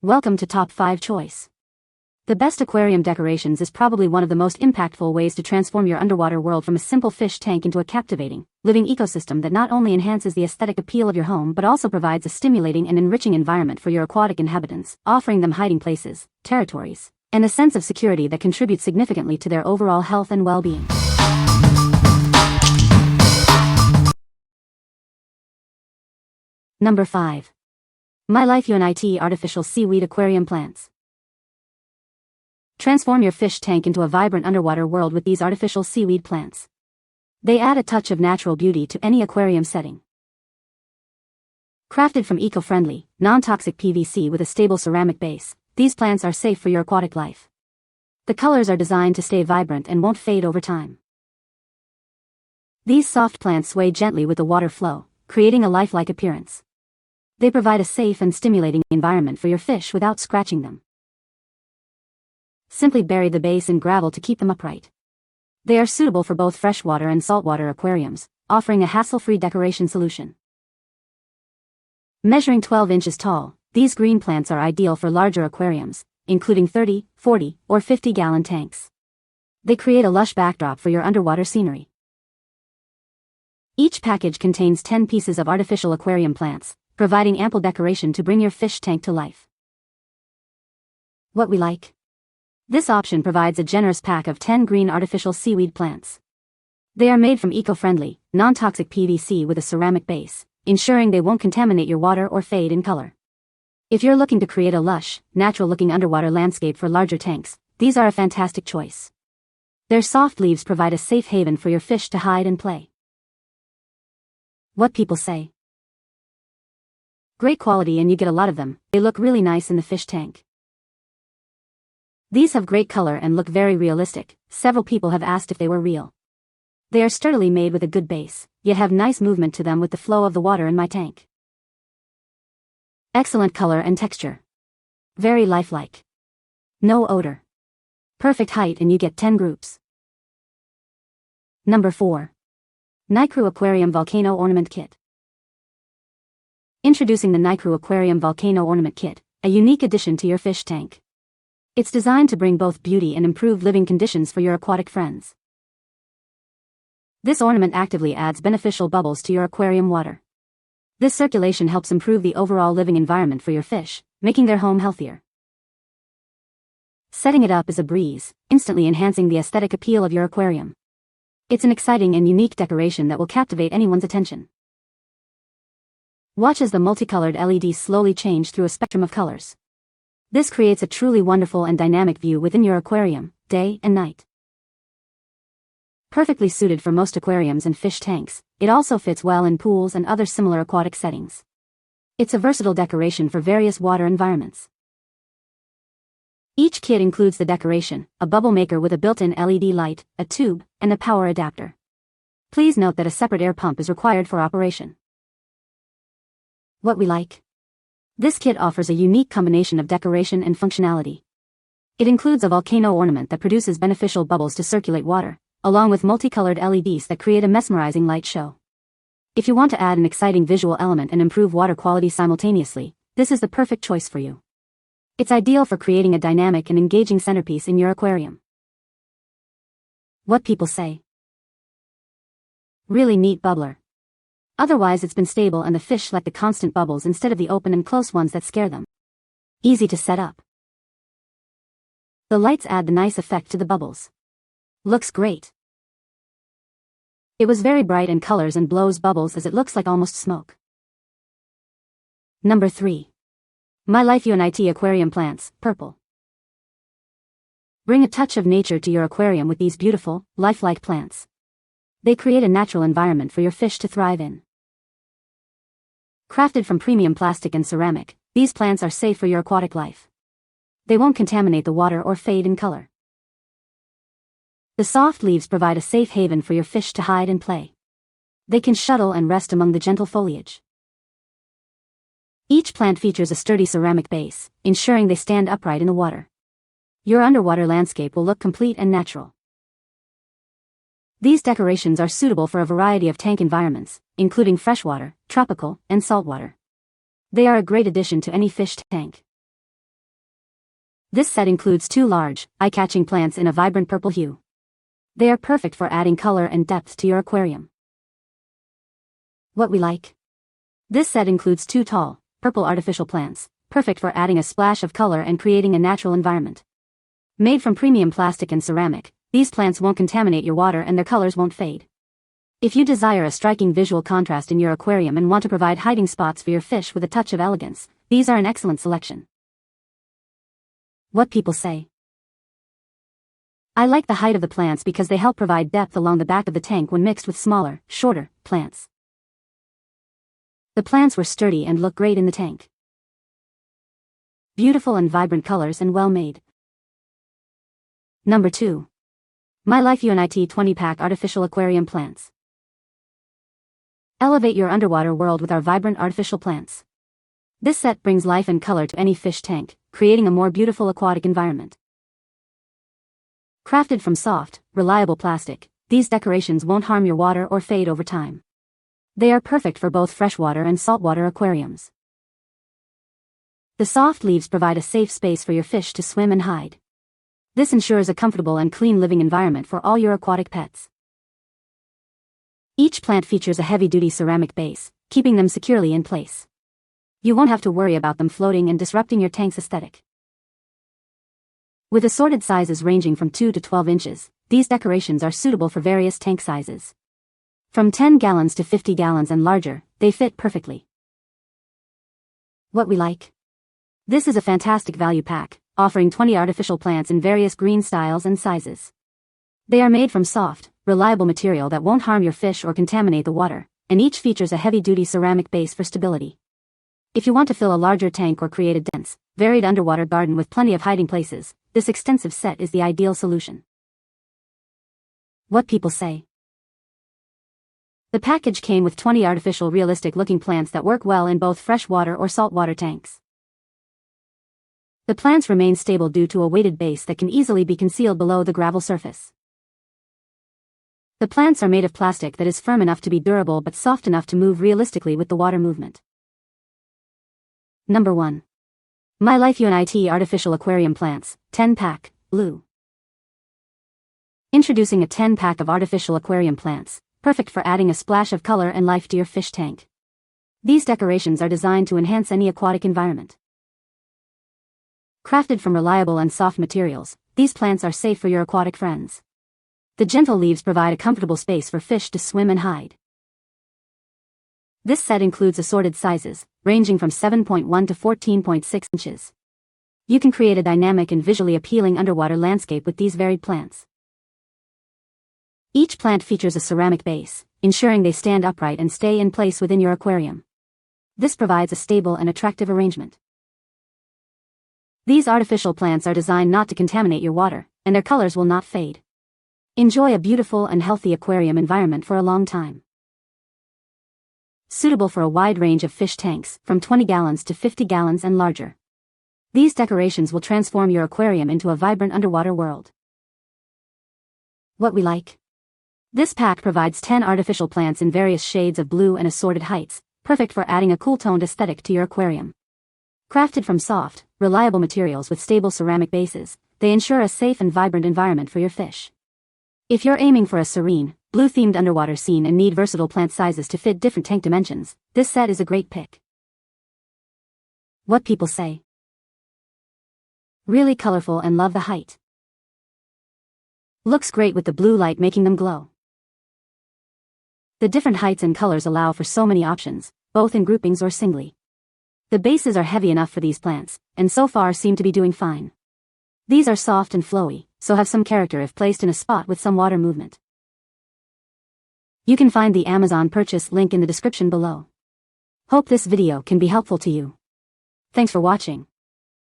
Welcome to Top 5 Choice. The best aquarium decorations is probably one of the most impactful ways to transform your underwater world from a simple fish tank into a captivating, living ecosystem that not only enhances the aesthetic appeal of your home but also provides a stimulating and enriching environment for your aquatic inhabitants, offering them hiding places, territories, and a sense of security that contributes significantly to their overall health and well-being. Number 5. MyLifeUNIT Artificial Seaweed Aquarium Plants. Transform your fish tank into a vibrant underwater world with these artificial seaweed plants. They add a touch of natural beauty to any aquarium setting. Crafted from eco-friendly, non-toxic PVC with a stable ceramic base, these plants are safe for your aquatic life. The colors are designed to stay vibrant and won't fade over time. These soft plants sway gently with the water flow, creating a lifelike appearance. They provide a safe and stimulating environment for your fish without scratching them. Simply bury the base in gravel to keep them upright. They are suitable for both freshwater and saltwater aquariums, offering a hassle-free decoration solution. Measuring 12 inches tall, these green plants are ideal for larger aquariums, including 30, 40, or 50-gallon tanks. They create a lush backdrop for your underwater scenery. Each package contains 10 pieces of artificial aquarium plants, providing ample decoration to bring your fish tank to life. What we like? This option provides a generous pack of 10 green artificial seaweed plants. They are made from eco-friendly, non-toxic PVC with a ceramic base, ensuring they won't contaminate your water or fade in color. If you're looking to create a lush, natural-looking underwater landscape for larger tanks, these are a fantastic choice. Their soft leaves provide a safe haven for your fish to hide and play. What people say? Great quality and you get a lot of them. They look really nice in the fish tank. These have great color and look very realistic. Several people have asked if they were real. They are sturdily made with a good base, yet have nice movement to them with the flow of the water in my tank. Excellent color and texture. Very lifelike. No odor. Perfect height and you get 10 groups. Number 4. NICREW Aquarium Volcano Ornament Kit. Introducing the NICREW Aquarium Volcano Ornament Kit, a unique addition to your fish tank. It's designed to bring both beauty and improved living conditions for your aquatic friends. This ornament actively adds beneficial bubbles to your aquarium water. This circulation helps improve the overall living environment for your fish, making their home healthier. Setting it up is a breeze, instantly enhancing the aesthetic appeal of your aquarium. It's an exciting and unique decoration that will captivate anyone's attention. Watch as the multicolored LEDs slowly change through a spectrum of colors. This creates a truly wonderful and dynamic view within your aquarium, day and night. Perfectly suited for most aquariums and fish tanks, it also fits well in pools and other similar aquatic settings. It's a versatile decoration for various water environments. Each kit includes the decoration, a bubble maker with a built-in LED light, a tube, and a power adapter. Please note that a separate air pump is required for operation. What we like? This kit offers a unique combination of decoration and functionality. It includes a volcano ornament that produces beneficial bubbles to circulate water, along with multicolored LEDs that create a mesmerizing light show. If you want to add an exciting visual element and improve water quality simultaneously, this is the perfect choice for you. It's ideal for creating a dynamic and engaging centerpiece in your aquarium. What people say? Really neat bubbler. Otherwise it's been stable and the fish like the constant bubbles instead of the open and close ones that scare them. Easy to set up. The lights add the nice effect to the bubbles. Looks great. It was very bright in colors and blows bubbles as it looks like almost smoke. Number 3. MyLifeUNIT Aquarium Plants, Purple. Bring a touch of nature to your aquarium with these beautiful, lifelike plants. They create a natural environment for your fish to thrive in. Crafted from premium plastic and ceramic, these plants are safe for your aquatic life. They won't contaminate the water or fade in color. The soft leaves provide a safe haven for your fish to hide and play. They can shuttle and rest among the gentle foliage. Each plant features a sturdy ceramic base, ensuring they stand upright in the water. Your underwater landscape will look complete and natural. These decorations are suitable for a variety of tank environments, including freshwater, tropical, and saltwater. They are a great addition to any fish tank. This set includes 2 large, eye-catching plants in a vibrant purple hue. They are perfect for adding color and depth to your aquarium. What we like. This set includes 2 tall, purple artificial plants, perfect for adding a splash of color and creating a natural environment. Made from premium plastic and ceramic, these plants won't contaminate your water and their colors won't fade. If you desire a striking visual contrast in your aquarium and want to provide hiding spots for your fish with a touch of elegance, these are an excellent selection. What people say. I like the height of the plants because they help provide depth along the back of the tank when mixed with smaller, shorter plants. The plants were sturdy and look great in the tank. Beautiful and vibrant colors and well made. Number 2. MyLifeUNIT 20-pack Artificial Aquarium Plants. Elevate your underwater world with our vibrant artificial plants. This set brings life and color to any fish tank, creating a more beautiful aquatic environment. Crafted from soft, reliable plastic, these decorations won't harm your water or fade over time. They are perfect for both freshwater and saltwater aquariums. The soft leaves provide a safe space for your fish to swim and hide. This ensures a comfortable and clean living environment for all your aquatic pets. Each plant features a heavy-duty ceramic base, keeping them securely in place. You won't have to worry about them floating and disrupting your tank's aesthetic. With assorted sizes ranging from 2 to 12 inches, these decorations are suitable for various tank sizes. From 10 gallons to 50 gallons and larger, they fit perfectly. What we like. This is a fantastic value pack, offering 20 artificial plants in various green styles and sizes. They are made from soft, reliable material that won't harm your fish or contaminate the water, and each features a heavy-duty ceramic base for stability. If you want to fill a larger tank or create a dense, varied underwater garden with plenty of hiding places, this extensive set is the ideal solution. What people say. The package came with 20 artificial realistic-looking plants that work well in both freshwater or saltwater tanks. The plants remain stable due to a weighted base that can easily be concealed below the gravel surface. The plants are made of plastic that is firm enough to be durable but soft enough to move realistically with the water movement. Number 1. MyLifeUNIT Artificial Aquarium Plants, 10-pack, blue. Introducing a 10-pack of artificial aquarium plants, perfect for adding a splash of color and life to your fish tank. These decorations are designed to enhance any aquatic environment. Crafted from reliable and soft materials, these plants are safe for your aquatic friends. The gentle leaves provide a comfortable space for fish to swim and hide. This set includes assorted sizes, ranging from 7.1 to 14.6 inches. You can create a dynamic and visually appealing underwater landscape with these varied plants. Each plant features a ceramic base, ensuring they stand upright and stay in place within your aquarium. This provides a stable and attractive arrangement. These artificial plants are designed not to contaminate your water, and their colors will not fade. Enjoy a beautiful and healthy aquarium environment for a long time. Suitable for a wide range of fish tanks, from 20 gallons to 50 gallons and larger. These decorations will transform your aquarium into a vibrant underwater world. What we like. This pack provides 10 artificial plants in various shades of blue and assorted heights, perfect for adding a cool-toned aesthetic to your aquarium. Crafted from soft, reliable materials with stable ceramic bases, they ensure a safe and vibrant environment for your fish. If you're aiming for a serene, blue-themed underwater scene and need versatile plant sizes to fit different tank dimensions, this set is a great pick. What people say. Really colorful and love the height. Looks great with the blue light making them glow. The different heights and colors allow for so many options, both in groupings or singly. The bases are heavy enough for these plants, and so far seem to be doing fine. These are soft and flowy, so have some character if placed in a spot with some water movement. You can find the Amazon purchase link in the description below. Hope this video can be helpful to you. Thanks for watching.